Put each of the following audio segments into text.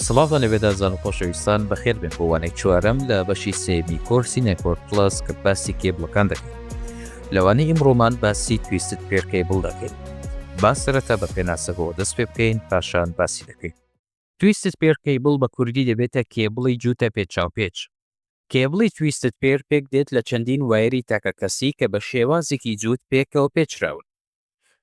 سڵاو لەبێدازان و خۆشەویستان بەخێر بێن بۆ وانەی چوارەم لە بەشی سێمی کۆرسی نێتوۆرک پلس کە باسی کێبڵەکان دەکەین. لەوانەی ئیمڕۆمان باسی تویستد پێر کێبڵ دەکەین. با سەرەتا بە پێناسەکەەوە دەست پێ بکەین پاشان باسی دەکەین. تویستد پێر کێبڵ بە کوردی دەبێتە کێبڵی جووتە پێچاوپێچ. کێبڵی تویستد پێر پێک دێت لە چەندین وایری تاکە کەسی کە بە شێوازێکی جووت پێکەوە پێچراون.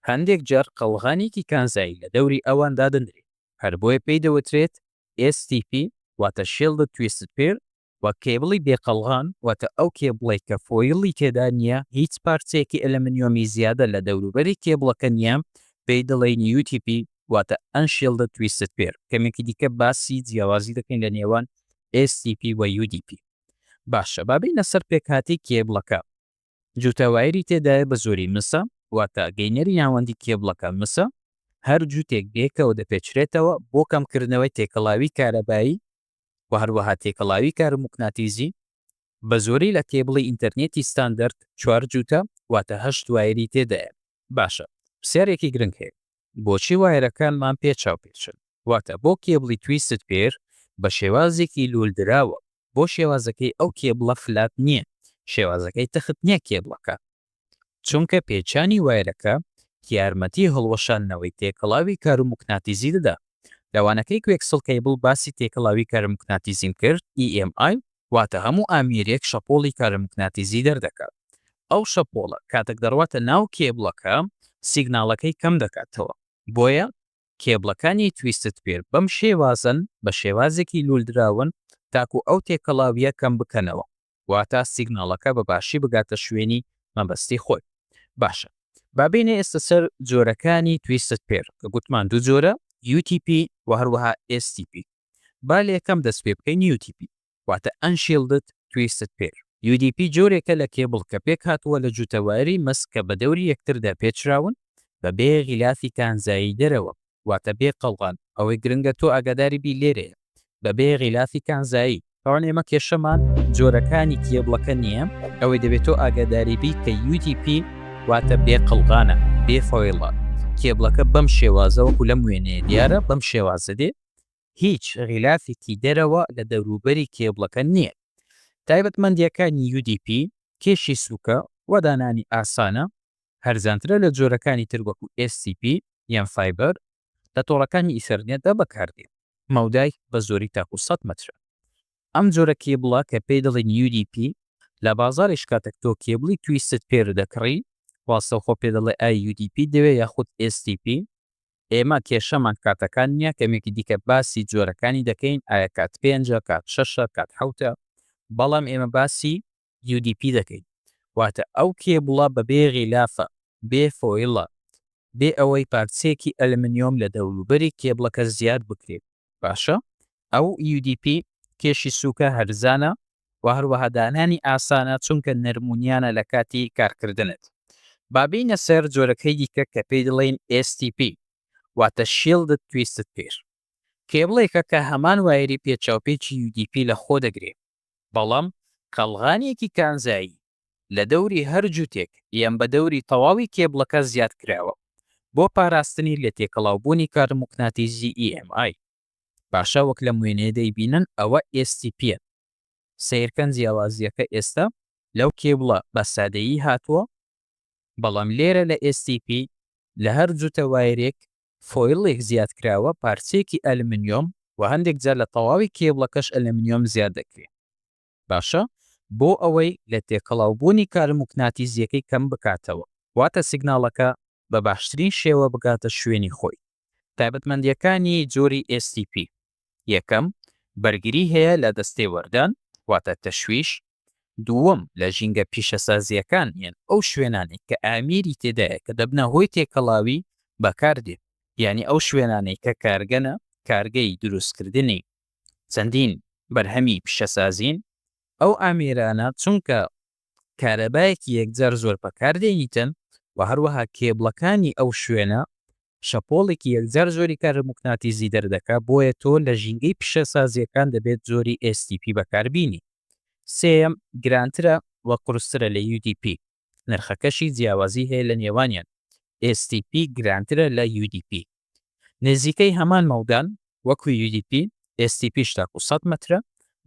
هەندێک جار قەڵغانێکی کانزایی لە دەوری ئەوان دادەنرێت. هەر بۆیە پێی دەوترێت STP واتە شێڵدە تویستد پێر و کێبڵی بێقەڵغان واتە ئەو کێبڵی کە فۆیڵی تێدا نییە هیچ پارچەیەکی ئەلمنیۆمی زیادە لە دەوروبەری کێبڵەکە نییە پێی دەڵێن UTP واتە ئەنشێڵدە تویستد پێر. کەمێکی دیکە باسی جیاوازی دەکەین لە نێوان STP و UDP. باشە بابینە سەر پێکهاتی کێبڵەکە. جووتەوایری تێدایە بە زۆری مسە واتە گەینەری ناوەندی کێبڵەکە مسە هەر جووتێک بێکەوە دەپێچرێتەوە بۆ کەمکردنەوەی تێکەڵاوی کارەبایی و هەروەها تێکەڵاوی کارموکناتیزی بە زۆری لە کێبڵی ئینتەرنێتی ستاندەرد 4 جووتە واتە 8 وایری تێدایە. باشە پرسیارێکی گرنگ هەیە، بۆچی وایرەکانمان پێچاوپێچن؟ واتە بۆ کێبڵی تویستد پێر بە شێوازێکی لولدراوە بۆ شێوازەکەی ئەو کێبڵە فلات نییە، شێوازەکەی تەخت نییە کێبڵەکە، چونکە پێچانی وایرەکە یارمەتی هەڵوەشانەوەی تێکەڵاوی کارموکناتیزی دەدا. لەوانەکەی کوێکسڵ کێبڵ باسی تێکەڵاوی کارموکناتیزیم کرد EMI واتە هەموو ئامێرێک شەپۆڵی کارموکناتیزی دەردەکات. ئەو شەپۆڵە کاتێک دەڕواتە ناو کێبڵەکە سیگناڵەکەی کەم دەکاتەوە. بۆیە کێبڵەکانی تویستد پێر بەم شێوازن بە شێوازێکی لولدراون تاکو ئەو تێکەڵاویە کەم بکەنەوە واتە سیگناڵەکە بە باشی بگاتە شوێنی مەبەستی خۆی. باشە بابینە ئێستا سەر جۆرەکانی تویستد پێر کە گوتمان دوو جۆرە UTP و هەروەها STP. با لە یەکەم دەست پێ بکەین UTP واتە ئەنشێڵدد تویستد پێر. UDP جۆرێکە لە کێبڵ کە پێک هاتووە لە جووتەواری مەس کە بە دەوری یەکتردا پێچراون بە بێ غیلافی کانزایی دەرەوە واتە بێ قەڵغان. ئەوەی گرنگە تۆ ئاگاداری بی لێرەیە بە بێ غیلافی کانزایی. ئەوان ئێمە کێشەمان جۆرەکانی کێبڵەکە نییە، ئەوەی دەبێت تۆ ئاگاداری بی کە UTP واتە بێ قەڵغانە بێ فۆیڵە. کێبڵەکە بەم شێوازەوەکو لەم وێنەیە دیارە بەم شێوازە دێ هیچ غیلافێکی دەرەوە لە دەوروبەری کێبڵەکە نییە. تایبەتمەندیەکانی UDP کێشی سووکە و دانانی ئاسانە، هەرزانترە لە جۆرەکانی تر وەکو STP یان فایبەر لە تۆڕەکانی ئیسەرنێتدا بەکاردێت. مەودای بە زۆری تاکو 100 مەترە. ئەم جۆرە کێبڵە کە پێی دەڵێن UDP لە بازاڕیش کاتێک تۆ کێبڵی تویستد پێر دەکڕی واستە خۆ پێ دەڵێ UDP دەوێت یاخود STP. ئێمە کێشەمان کاتەکان نییە، کەمێکی دیکە باسی جۆرەکانی دەکەین ئایا کات 5 کات 6 کات 7، بەڵام ئێمە باسی UDP دەکەین واتە ئەو کێبڵە بە بێ غیلافە بێ فۆیڵە بێ ئەوەی پارچەیەکی ئەلمنیۆم لە دەوروبەری کێبڵەکە زیاد بکرێت. باشە ئەو UDP کێشی سووکە هەرزانە و هەروەها دانانی ئاسانە چونکە نەرمونیانە لە کاتی کارکردنت. بابینە سەر جۆرەکەی دیکە کە پێی دڵێن STP واتە شێڵدد تویستد پێر. کێبڵێکە کە هەمان وایری پێچاوپێچی UDP لە خۆ دەگرێت، بەڵام قەڵغانێکی کانزایی لە دەوری هەر جووتێک یان بە دەوری تەواوی کێبڵەکە زیاد کراوە بۆ پاراستنی لە تێکەڵاوبوونی کارموکناتیزی EMI. باشە وەک لە وێنەیە دەیبینن ئەوە STPە. سیرکەن جیاوازیەکە ئێستا لەو کێبڵە بە سادەیی هاتووە، بەڵام لێرە لە STP لە هەر جووتە وایرێک فۆیڵێک زیاد کراوە پارچەیەکی ئەلمنیۆم و هەندێک جار لە تەواوی کێبڵەکەش ئەلمنیۆم زیاد دەکرێت. باشە بۆ ئەوەی لە تێکەڵاوبوونی کارموکناتیزیەکەی کەم بکاتەوە واتە سیگناڵەکە بە باشترین شێوە بگاتە شوێنی خۆی. تایبەتمەندیەکانی جۆری STP: یەکەم بەرگری هەیە لە دەستێ وەردان واتە تەشویش. دووەم لە ژینگە پیشەسازیەکان یان ئەو شوێنانی کە ئامیری تێدایە کە دەبنە هۆی تێکەڵاوی بەکاردێت، یعنی ئەو شوێنانەی کە کارگەنە کارگەی دروستکردنی چەندین بەرهەمی پیشەسازین. ئەو ئامێرانە چونکە کارەبایەکی یەکجار زۆر بەکاردێنیتن و هەروەها کێبڵەکانی ئەو شوێنە شەپۆڵێکی یەکجار زۆری کارموکناتیزی دەردەکات، بۆیە تۆ لە ژینگەی پیشەسازیەکان دەبێت زۆری STP بەکاربینی. سێم گرانترە وە قورسترە لە UDP، نرخەکەشی جیاوازی هەیە لە نێوانیان. STP گرانترە لە UDP. نزیکەی هەمان مەودان وەکو UDP STP تاکو 100 مترە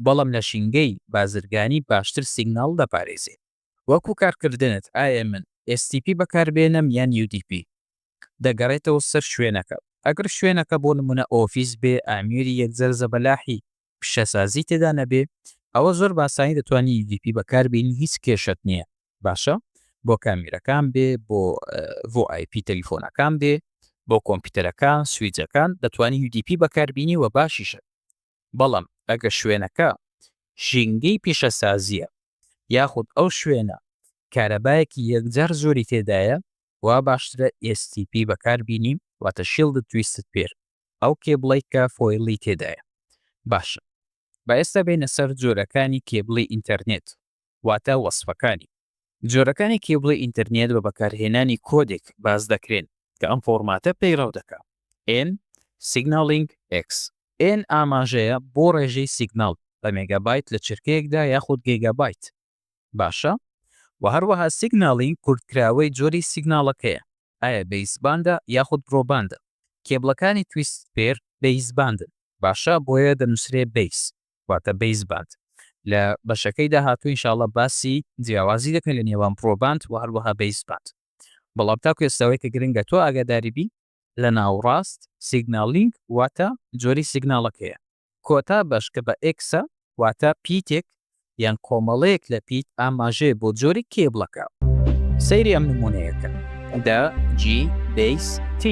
بەڵام لە شینگەی بازرگانی باشتر سیگنال دەپارێزێت. وەکو کارکردنت ئایا من STP بەکاربێنم یان UDP دەگەڕێتەوە سەر شوێنەکە. ئەگەر شوێنەکە بۆ نمونە ئۆفیس بێ ئامیری یەکجەر زەبەلاحی پیشەسازی تێدا نەبێ ئەوە زۆر باسانی دەتوانانی UDP بەکاربێنی هیچ کێشت نییە. باشە بۆ کامیرەکان بێ بۆ VoIP تەلیفۆنەکان بێ بۆ کۆمپیوتەرەکان سویچەکان دەتوانانی UDP بەکاربینی و باشیشە. بەڵام ئەگە شوێنەکە ژینگەی پیشەسازیە یاخود ئەو شوێنە کارەبایەکی یەکجار زۆری تێدایە وا باشترە STP بەکاربینیم واتە شیلد تویستت پێر ئەو کێبڵی کە فۆیلی تێدایە. باشە با ئێستا بینە سەر جۆرەکانی کێبڵی ئینتەرنێت واتە وەسفەکانی. جۆرەکانی کێبڵی ئینتەرنێت بە بەکارهێنانی کۆدێک باز دەکرێن کە ئەم فۆرماتە پەیڕەو دەکات. N Signaling X N ئاماژەیە بۆ ڕێژەی سیگنال بە مێگابایت لە چرکەیەکدا یاخود گیگابایت. باشە و هەروەها سیگناڵینگ کورتکراوەی جۆری سیگناڵەکەیە ئایا بەیسباندە یاخود برۆباندە. کێبڵەکانی تویست پێر بەیسباندن. باشە بۆیە دەنووسرێ بیس واتە بەیسباند. لە بەشەکەی داهاتوو ئینشاڵڵە باسی جیاوازی دەکەن لە نێوان پرۆباند و هەروەها بەیسباند. بەڵام تاکو ئێستاوەی کە گرنگە تۆ ئاگاداری بی لە ناوڕاست سیگناڵینگ واتە جۆری سیگناڵەکەیە. کۆتا بەش کە بە ئێکسە واتە پیتێک یان کۆمەڵەیەک لە پیت ئاماژێ بۆ جۆری کێبڵەکە. سەیری ئەم نمونەیەکە دا G بیس T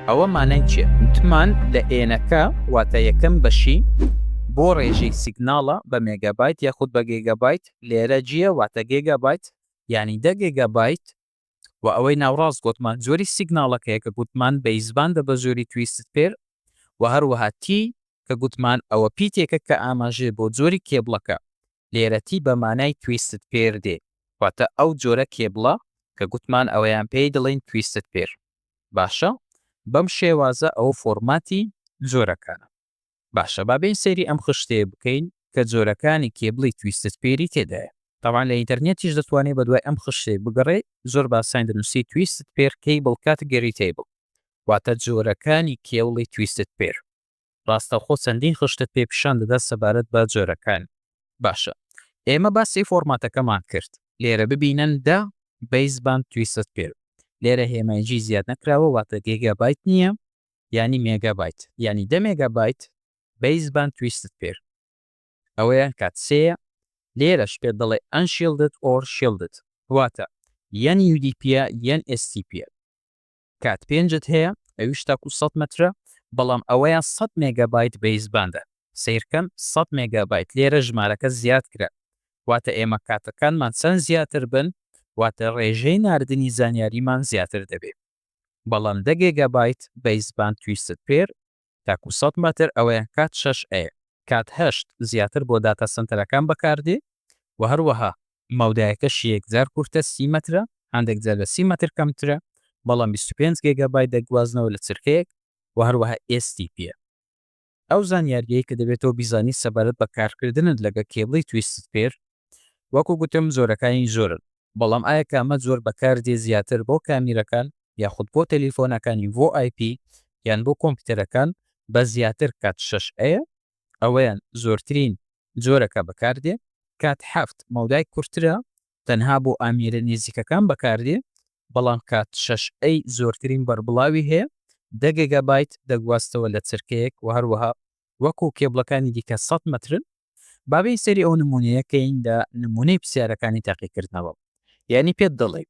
ئەوە مانای چیە؟ وتمان لە ئێنەکە واتە یەکەم بەشی بۆ ڕێژەی سیگناڵە بە مێگابایت یاخود بە گیگابایت لێرە جیە واتە گیگابایت یعنی 10 گیگابایت و ئەوەی ناوڕاست گوتمان جۆری سیگناڵەکەیە کە گوتمان بەیزباندە بە جۆری تویستت پێر و هەروەها تی کە گوتمان ئەوە پیتێکە کە ئاماژێ بۆ جۆری کێبڵەکە لێرەتی بە مانای تویستت پێر دێ واتە ئەو جۆرە کێبڵە کە گوتمان ئەوەیان پێی دەڵێن تویستت پێر. باشە بەم شێوازە ئەو فۆرماتی جۆرەکانە. باشە بابین سەیری ئەم خشتەیە بکەین کە جۆرەکانی کێبڵی تویستت پێری تێدایە. طبعاً لە ئینتەرنێتیش دەتوانێت بە دوای ئەم خشتەیە بگەڕێ زۆر باسان دەنووسی تویستت پێر کەیبڵ کاتگەری تیبڵ واتە جۆرەکانی کێبڵی تویستت پێر. ڕاستەوخۆ چەندین خشتت پێ پیشان دەدا سەبارەت بە جۆرەکان. باشە ئێمە باسی فۆرماتەکەمان کرد لێرە ببینن دا بەیزباند تویستت پێر. لێرە هێمایجی زیاد نەکراوە واتە گیگابایت نییە ینی مێگابایت ینی 10 مێگابایت بەیزباند تویستت پێر ئەوەیان کات سەیە. لێرەش پێ دەڵێ ئەنشیلدت ئۆر شیلدت واتە یان UDP یان STP. کات 5 هەیە ئەویش تاکو 100 مترە بەڵام ئەوەیان 100 مێگابایت بەیزباندە. سیرکەم 100 مێگابایت لێرە ژمارەکە زیاد کرا واتە ئێمە کاتەکانمان چەند زیاتر بن واتە ڕێژەی ناردنی زانیاریمان زیاتر دەبێت. بەڵام 10 گیگابایت بەیزباند تویستت پێر تاکو 100 متر ئەوەیان کات 6 کات 8 زیاتر بۆ داتا سنتەرەکان بەکاردێ و هەروەها مەودایەکەش یەکجار کورتە 30 مترە هەندێک جار لە 30 متر کەمترە بەڵام 25 گیگابایت دەگوازنەوە لە چرکەیەک و هەروەها STP. ئەو زانیاریەی کە دەبێتەوە بیزانی سەبارەت بە کارکردنت لەگە کێبڵی تویستت پێر وەکو گوتم زۆرەکانی زۆرن بەڵام ئایا کامە زۆر بەکاردێ زیاتر بۆ کامیرەکان یاخود بۆ تەلیفۆنەکانی VoIP یان بۆ کۆمپیوتەرەکان بە زیاتر کات 6 ئەوەیان زۆرترین جۆرەکە بەکاردێ. کات 7 مەودای کورتترە تەنها بۆ ئامیرە نێزیکەکان بەکاردێ بەڵام کات 6 زۆرترین بەربڵاوی هەیە 10 گیگابایت دەگواستەوە لە چرکەیەک و هەروەها وەکو کێبڵەکانی دیکە 100 مترن. بابی سەری ئەو نمونەیەکەین لە نمونەی پرسیارەکانی تاقیکردنەوە یعنی پێت دەڵێ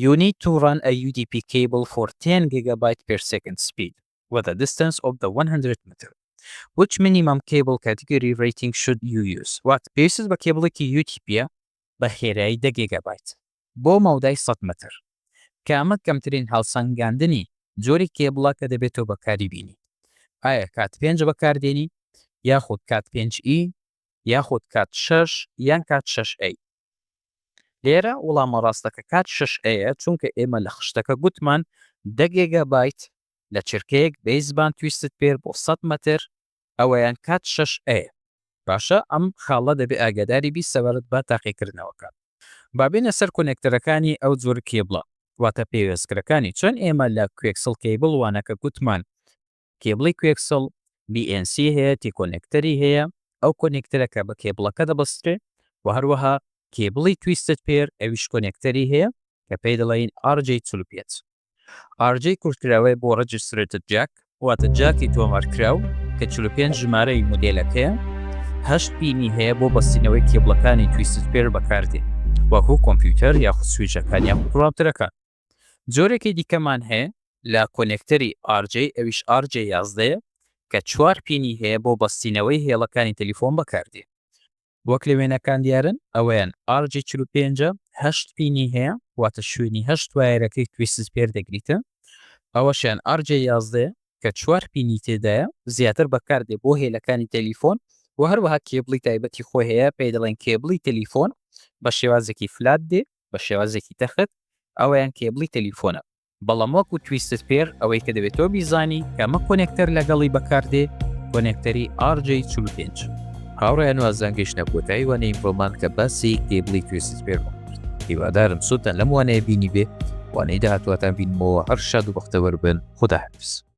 You need to run a UDP cable for 10 gigabyte per second speed with a distance of the 100 meter. Which minimum cable category rating should you use? What pieces بە کێبڵێکی UDP بە خێرایی 10 gigabyte بۆ مەودای 100 متر کامە کەمترین هەڵسەنگاندنی جۆری کێبڵە کە دەبێتەوە بەکاری بینی؟ ئایا کات 5 بەکاردێنی یاخود کات 5 یاخود کات 6 یان کات 6 لێرە وەڵامە ڕاستەکە کات 6 چونکە ئێمە لە خشتەکە گوتمان 10 گیگابایت لە چرکەیەک بەیزباند تویستت پێر بۆ 100 متر ئەوەیان کات 6 باشە ئەم خاڵە دەبێ ئاگاداری بی سەبارەت بە تاقیکردنەوەکان. بابێنە سەر کۆنێکتەرەکانی ئەو جۆر کێبڵە واتە پێوێستکرەکانی چۆن ئێمە لە کوێکسڵ کێبڵ وانەکە گوتمان کێبڵی کوێکسڵ BNC هەیە تیکۆنێکتەری هەیە ئەو کۆنێکتەرەکە بە کێبڵەکە دەبەسترێ و هەروەها کێبڵی تویستت پێر ئەویش کۆنێکتەری هەیە کە پێی دەڵێن RJ45 RJ کورتکراوەیە بۆ ڕەجسترێتت جاک واتە جاکی تۆمارکراو کە 45 ژمارەی مودێلەکەیە 8 پینی هەیە بۆ بەستینەوەی کێبڵەکانی تویستت پێر بەکاردێ وەکو کۆمپیوتەر یاخود سویچەکان یان پڕاپترەکان جۆرێکی دیکەمان هەیە لە کۆنێکتەری RJ ئەویش RJ11 کە 4 پینی هەیە بۆ بەستینەوەی هێڵەکانی تەلیفۆن بەکاردێ وەک لە وێنەکان دیارن ئەوەیان RJ45 8 پینی هەیە واتە شوێنی 8 وایەرەکەی تویستت پێر دەگریتە ئەوەشیان RJ11 کە 4 پینی تێدایە زیاتر بەکاردێ بۆ هێلەکانی تەلیفۆن و هەروەها کێبڵی تایبەتی خۆی هەیە پێی دەڵێن کێبڵی تەلیفۆن بە شێوازێکی فلات دێ بە شێوازێکی تەخت ئەوەیان کێبڵی تەلیفۆنە بەڵام وەکو تویستت پێر ئەوەی کە دەبێت تۆ بیزانی کە ئەمە کۆنێکتەر لەگەڵی بەکاردێ کۆنێکتەری RJ45 هاوڕێیان وازانگەشتە کۆتایی وانەی ئیمڕۆمان کە باسی کێبڵی تویستت پێر بکرد هیوادارم سوودتان لەم وانەیە بینی بێ وانەی داهاتواتان بینمەوە هەر شاد و بەختەوەر بن خوداحافظ